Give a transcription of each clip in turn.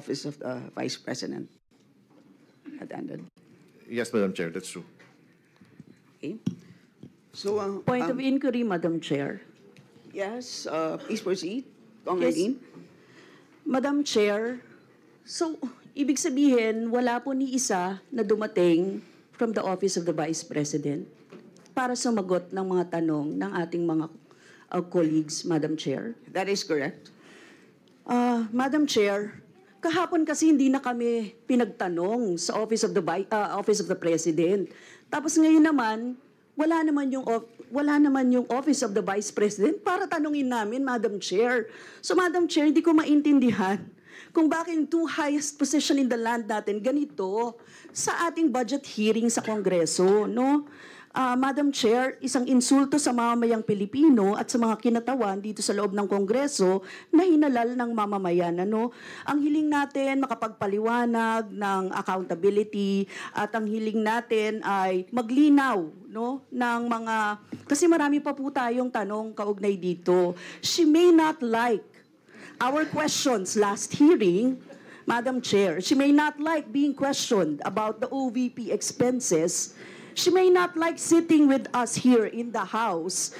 office of the Vice President attended. Yes, Madam Chair, that's true. Okay. So, Point of inquiry, Madam Chair. yes, please proceed. Kong Yes. Arlene. Madam Chair, so ibig sabihin, wala po ni isa na dumating from the Office of the Vice President para sumagot ng mga tanong ng ating mga colleagues, Madam Chair. That is correct. Madam Chair, kahapon kasi hindi na kami pinagtanong sa Office of the President. Tapos ngayon naman, wala naman yung Office of the Vice President para tanungin namin, Madam Chair. So Madam Chair, hindi ko maintindihan kung bakit yung two highest position in the land natin ganito sa ating budget hearing sa Kongreso, no? Madam Chair, isang insulto sa mamamayang Pilipino at sa mga kinatawan dito sa loob ng Kongreso na hinalal ng mamamayan. Ano? Ang hiling natin makapagpaliwanag ng accountability at ang hiling natin ay maglinaw, no, ng mga, kasi marami pa po tayong tanong kaugnay dito. She may not like our questions last hearing, Madam Chair. She may not like being questioned about the OVP expenses. She may not like sitting with us here in the House.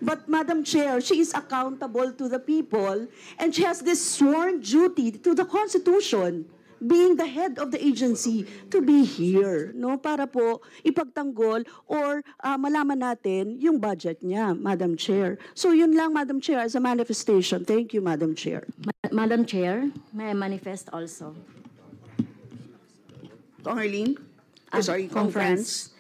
But Madam Chair, she is accountable to the people and she has this sworn duty to the Constitution, being the head of the agency, to be here, no, para po ipagtanggol or malaman natin yung budget niya, Madam Chair. So yun lang, Madam Chair, as a manifestation. Thank you, Madam Chair. Madam Chair, may I manifest also? Kong Arlene? Sorry, Kong France.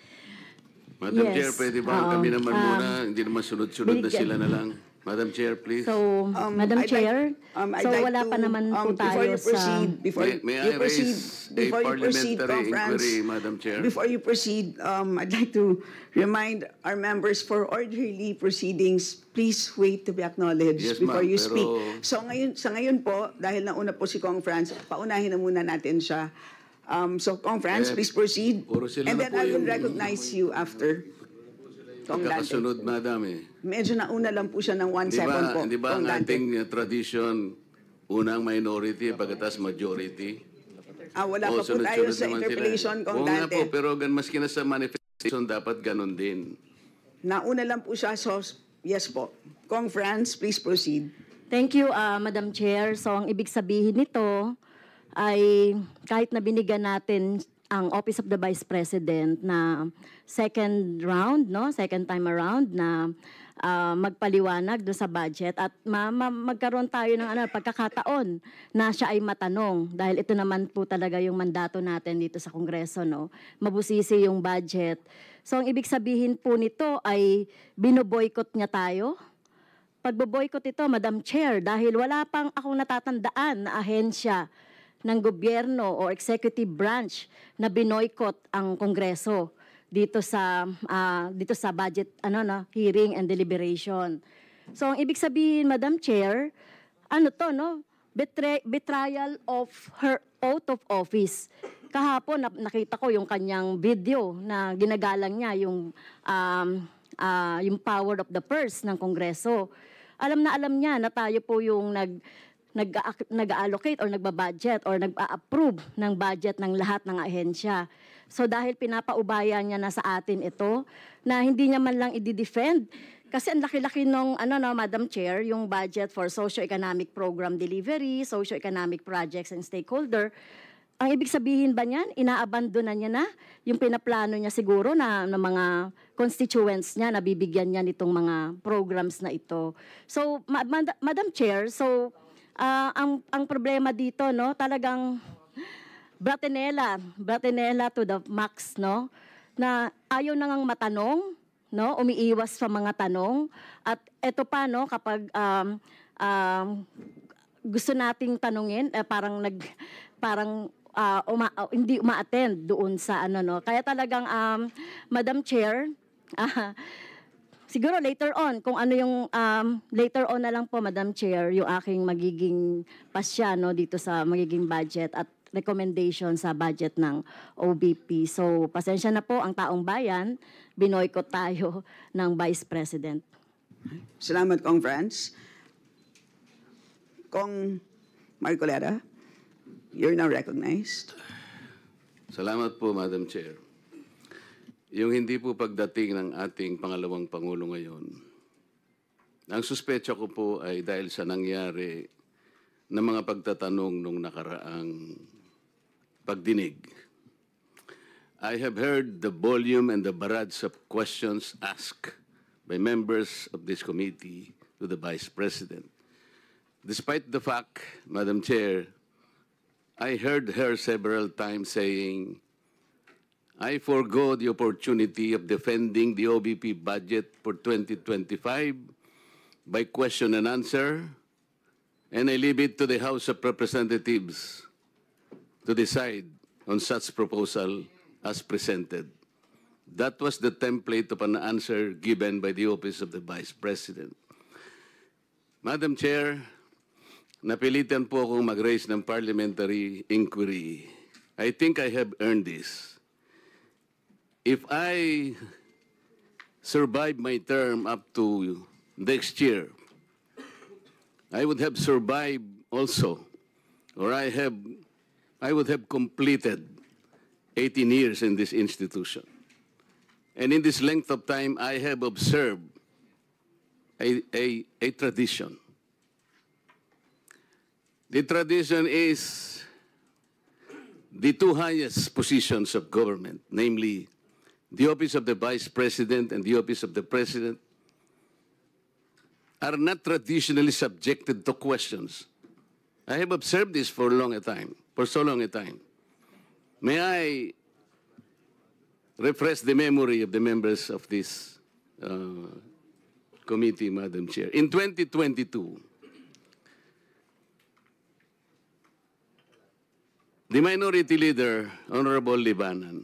Madam Yes, Chair, pwede ba kami naman muna, hindi naman sunod-sunod na binigyan- sila na lang. Madam Chair, please. So, Madam I'd Chair, I'd so like wala to, pa naman po before tayo you proceed, sa... Before May you I proceed, raise a before you proceed, parliamentary Conference, inquiry, Madam Chair? Before you proceed, I'd like to remind our members for orderly proceedings, please wait to be acknowledged Yes, before ma'am, you pero- speak. So sa ngayon po, dahil nauna po si Kong France, paunahin na muna natin siya. So Kong France, please proceed. puro sila And na then po I will yung- recognize you after. Kong Dante. Pagkakasunod, Madam eh. Medyo nauna lang po siya ng 1 second po. Di ba Kong ang Dante. ating tradition, unang minority, pagkatas majority? Wala pa po sunod-sunod tayo sa naman interpellation, sila. Kong Oo nga Dante. po, pero maski na sa manifestation, dapat ganun din. Nauna lang po siya, so yes po. Kong France, please proceed. Thank you, Madam Chair. So, ang ibig sabihin nito ay kahit na binigyan natin ang Office of the Vice President na second round, no, second time around na magpaliwanag do sa budget at magkaroon tayo ng pagkakataon na siya ay matanong dahil ito naman po talaga yung mandato natin dito sa Kongreso, no, mabusisi yung budget. So ang ibig sabihin po nito ay binoboykot niya tayo. Pagboboykot ito, Madam Chair, dahil wala pang akong natatandaan na ahensya ng gobyerno o executive branch na binoykot ang Kongreso dito sa budget hearing and deliberation. So ang ibig sabihin, Madam Chair, betrayal of her oath of office. Kahapon nakita ko yung kanyang video na ginagalang niya yung power of the purse ng Kongreso. Alam niya na tayo po yung nag-allocate or nagbabudget or nag-approve ng budget ng lahat ng ahensya. So dahil pinapaubaya niya na sa atin ito, na hindi niya man lang i-defend, kasi ang laki-laki nung, Madam Chair, yung budget for socio-economic program delivery, socio-economic projects and stakeholder, ang ibig sabihin ba niyan, inaabandona niya na yung pinaplano niya siguro na mga constituents niya, na bibigyan niya nitong mga programs na ito. So, Madam Chair, so, ang problema dito, no, talagang bratinela to the max, no, na ayaw na ngang matanong, no, umiiwas sa mga tanong, at eto pa, no, kapag gusto nating tanungin, hindi uma-attend doon sa no. Kaya talagang Madam Chair, siguro later on, kung ano yung later on na lang po, Madam Chair, yung aking magiging pasya, no, dito sa magiging budget at recommendation sa budget ng OBP. So, pasensya na po ang taong bayan, binoykot tayo ng Vice President. Salamat, Kong France. Kong Marcoleta, You're now recognized. Salamat po, Madam Chair. Yung hindi po pagdating ng ating pangalawang Pangulo ngayon, ang suspecha ko po ay dahil sa nangyari na mga pagtatanong nung nakaraang pagdinig. I have heard the volume and the barrage of questions asked by members of this committee to the Vice President. Despite the fact, Madam Chair, I heard her several times saying, I forgo the opportunity of defending the OBP budget for 2025 by question and answer, and I leave it to the House of Representatives to decide on such proposal as presented. That was the template of an answer given by the Office of the Vice President. Madam Chair, napilitan po akong mag-raise ng parliamentary inquiry. I think I have earned this. If I survive my term up to next year, I would have survived also, or I would have completed 18 years in this institution. And in this length of time, I have observed a tradition. The tradition is the two highest positions of government, namely the Office of the Vice President and the Office of the President, are not traditionally subjected to questions. I have observed this for so long a time. May I refresh the memory of the members of this committee, Madam Chair. In 2022, the Minority Leader, Honorable Libanan,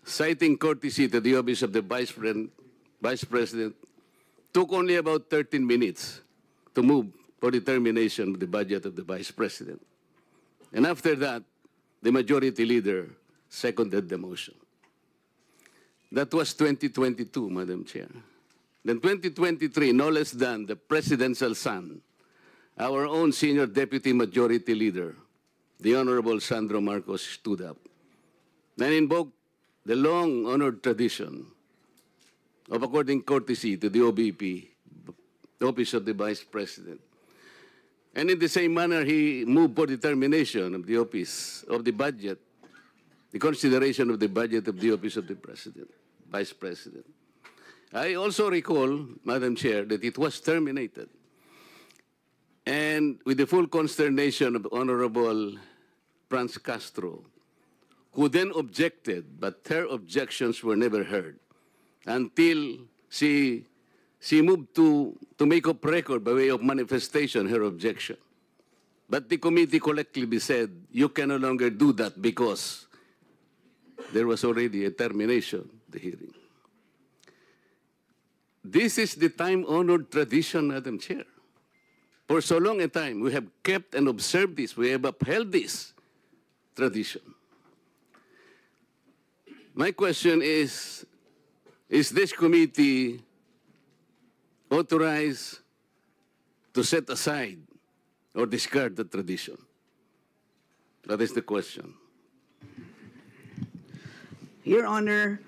citing courtesy to the Office of the Vice President, took only about 13 minutes to move for determination of the budget of the Vice President. And after that, the Majority Leader seconded the motion. That was 2022, Madam Chair. Then 2023, no less than the presidential son, our own senior Deputy Majority Leader, the Honorable Sandro Marcos, stood up and invoked the long-honored tradition of according courtesy to the OBP, the Office of the Vice President. And in the same manner, he moved for determination of the Office of the Budget, the consideration of the budget of the Office of the President, Vice President. I also recall, Madam Chair, that it was terminated. And with the full consternation of Honorable Franz Castro, who then objected, but her objections were never heard until she moved to make up record by way of manifestation her objection. But the committee collectively said, you can no longer do that because there was already a termination of the hearing. This is the time-honored tradition, Madam Chair. For so long a time, we have kept and observed this. We have upheld this tradition. My question is this committee authorized to set aside or discard the tradition? That is the question. Your Honor,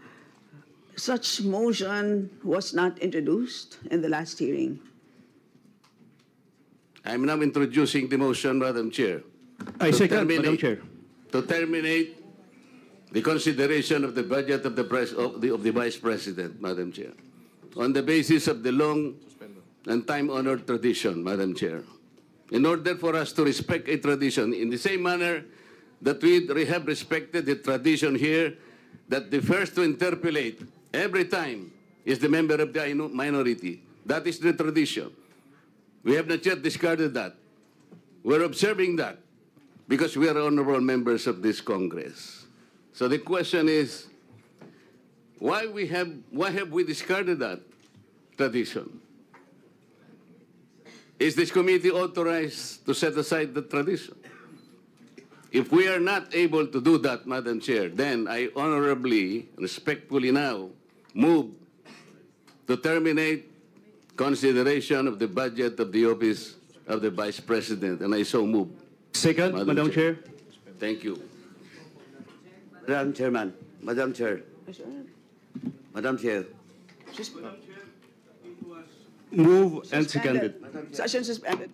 such motion was not introduced in the last hearing. I'm now introducing the motion, Madam Chair. I second, Madam Chair. To terminate the consideration of the budget of the Vice President, Madam Chair, on the basis of the long and time-honored tradition, Madam Chair. In order for us to respect a tradition in the same manner that we have respected the tradition here that the first to interpolate every time is the member of the minority. That is the tradition. We have not yet discarded that. We're observing that because we are honorable members of this Congress. So the question is, why have we discarded that tradition? Is this committee authorized to set aside the tradition? If we are not able to do that, Madam Chair, then I honorably, respectfully now move to terminate consideration of the budget of the Office of the Vice President, and I so move. Second, Madam Chair. Thank you. Madam Chairman, Madam Chair, Madam Chair, Move and seconded. Session suspended.